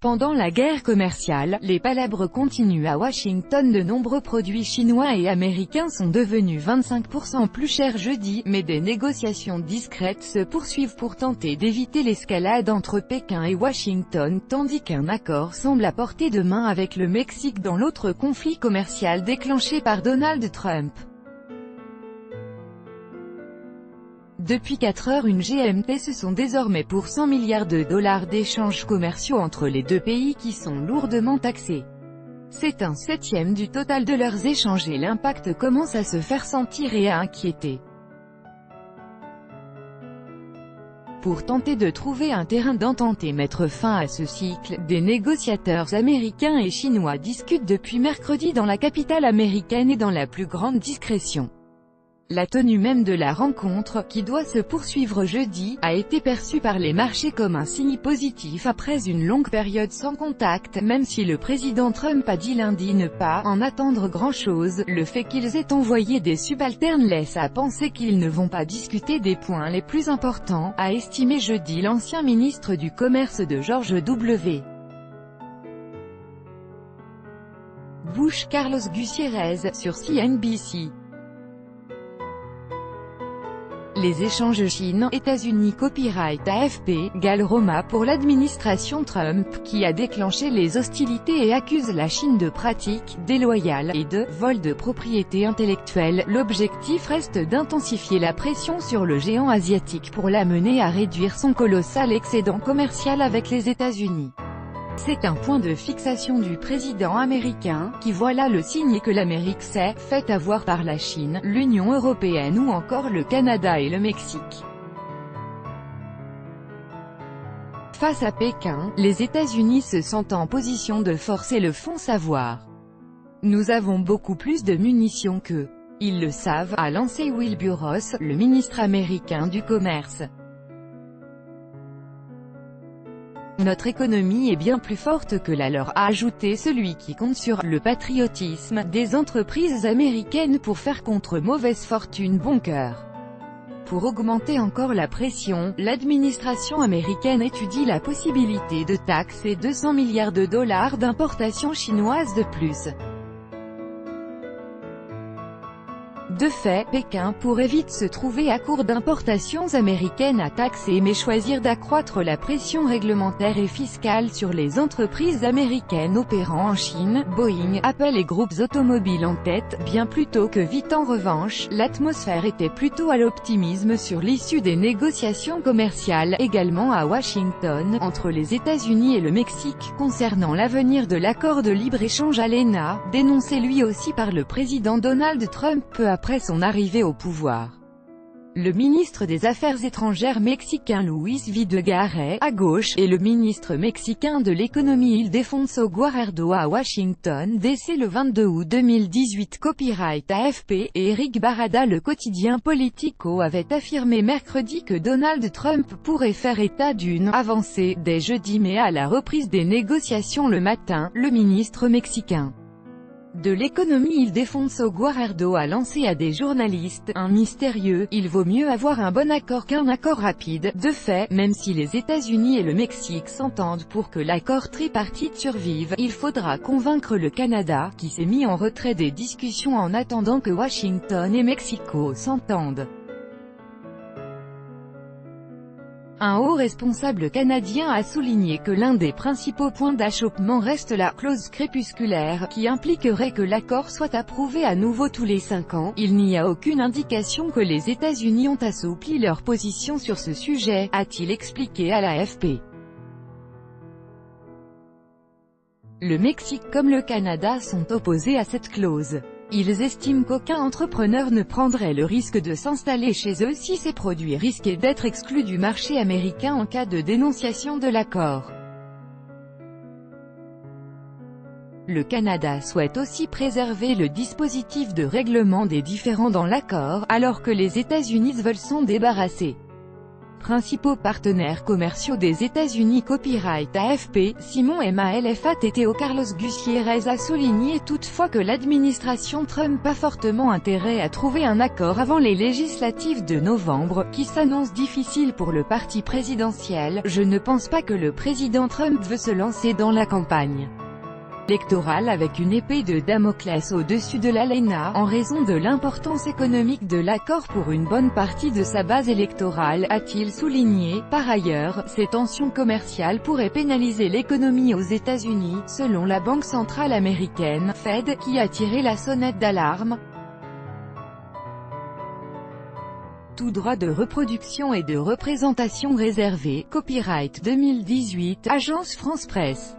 Pendant la guerre commerciale, les palabres continuent à Washington. De nombreux produits chinois et américains sont devenus 25% plus chers jeudi, mais des négociations discrètes se poursuivent pour tenter d'éviter l'escalade entre Pékin et Washington, tandis qu'un accord semble à portée de main avec le Mexique dans l'autre conflit commercial déclenché par Donald Trump. Depuis 4 heures, une GMT, ce sont désormais pour 100 milliards de dollars d'échanges commerciaux entre les deux pays qui sont lourdement taxés. C'est un septième du total de leurs échanges et l'impact commence à se faire sentir et à inquiéter. Pour tenter de trouver un terrain d'entente et mettre fin à ce cycle, des négociateurs américains et chinois discutent depuis mercredi dans la capitale américaine et dans la plus grande discrétion. La tenue même de la rencontre, qui doit se poursuivre jeudi, a été perçue par les marchés comme un signe positif après une longue période sans contact, même si le président Trump a dit lundi ne pas en attendre grand-chose. Le fait qu'ils aient envoyé des subalternes laisse à penser qu'ils ne vont pas discuter des points les plus importants, a estimé jeudi l'ancien ministre du Commerce de George W. Bush, Carlos Gutiérrez, sur CNBC. Les échanges Chine-États-Unis copyright AFP, Gal Roma pour l'administration Trump, qui a déclenché les hostilités et accuse la Chine de pratiques déloyales et de vol de propriété intellectuelle. L'objectif reste d'intensifier la pression sur le géant asiatique pour l'amener à réduire son colossal excédent commercial avec les États-Unis. C'est un point de fixation du président américain, qui voit là le signe que l'Amérique s'est fait avoir par la Chine, l'Union européenne ou encore le Canada et le Mexique. Face à Pékin, les États-Unis se sentent en position de force et le font savoir. Nous avons beaucoup plus de munitions qu'eux. Ils le savent, a lancé Wilbur Ross, le ministre américain du Commerce. Notre économie est bien plus forte que la leur, a ajouté celui qui compte sur le patriotisme des entreprises américaines pour faire contre mauvaise fortune bon cœur. Pour augmenter encore la pression, l'administration américaine étudie la possibilité de taxer 200 milliards de dollars d'importations chinoises de plus. De fait, Pékin pourrait vite se trouver à court d'importations américaines à taxer mais choisir d'accroître la pression réglementaire et fiscale sur les entreprises américaines opérant en Chine, Boeing, Apple et groupes automobiles en tête, bien plus tôt que vite. En revanche, l'atmosphère était plutôt à l'optimisme sur l'issue des négociations commerciales, également à Washington, entre les États-Unis et le Mexique, concernant l'avenir de l'accord de libre-échange ALENA, dénoncé lui aussi par le président Donald Trump peu après son arrivée au pouvoir. Le ministre des Affaires étrangères mexicain Luis Videgaray, à gauche, et le ministre mexicain de l'économie Ildefonso Guajardo à Washington DC le 22 août 2018. Copyright AFP, et Eric Barada. Le quotidien Politico avait affirmé mercredi que Donald Trump pourrait faire état d'une avancée dès jeudi mais à la reprise des négociations le matin, le ministre mexicain de l'économie Ildefonso Guajardo a lancé à des journalistes un mystérieux « il vaut mieux avoir un bon accord qu'un accord rapide ». De fait, même si les États-Unis et le Mexique s'entendent pour que l'accord tripartite survive, il faudra convaincre le Canada, qui s'est mis en retrait des discussions en attendant que Washington et Mexico s'entendent. Un haut responsable canadien a souligné que l'un des principaux points d'achoppement reste la clause crépusculaire, qui impliquerait que l'accord soit approuvé à nouveau tous les 5 ans. Il n'y a aucune indication que les États-Unis ont assoupli leur position sur ce sujet, a-t-il expliqué à l'AFP. Le Mexique comme le Canada sont opposés à cette clause. Ils estiment qu'aucun entrepreneur ne prendrait le risque de s'installer chez eux si ces produits risquaient d'être exclus du marché américain en cas de dénonciation de l'accord. Le Canada souhaite aussi préserver le dispositif de règlement des différends dans l'accord, alors que les États-Unis veulent s'en débarrasser. Principaux partenaires commerciaux des États-Unis. Copyright AFP, Simon Malfatteo. Carlos Gutiérrez a souligné toutefois que l'administration Trump a fortement intérêt à trouver un accord avant les législatives de novembre, qui s'annoncent difficiles pour le parti présidentiel. Je ne pense pas que le président Trump veut se lancer dans la campagne électorale avec une épée de Damoclès au-dessus de l'ALENA, en raison de l'importance économique de l'accord pour une bonne partie de sa base électorale, a-t-il souligné. Par ailleurs, ces tensions commerciales pourraient pénaliser l'économie aux États-Unis, selon la Banque centrale américaine, Fed, qui a tiré la sonnette d'alarme. Tout droit de reproduction et de représentation réservé. Copyright 2018, Agence France Presse.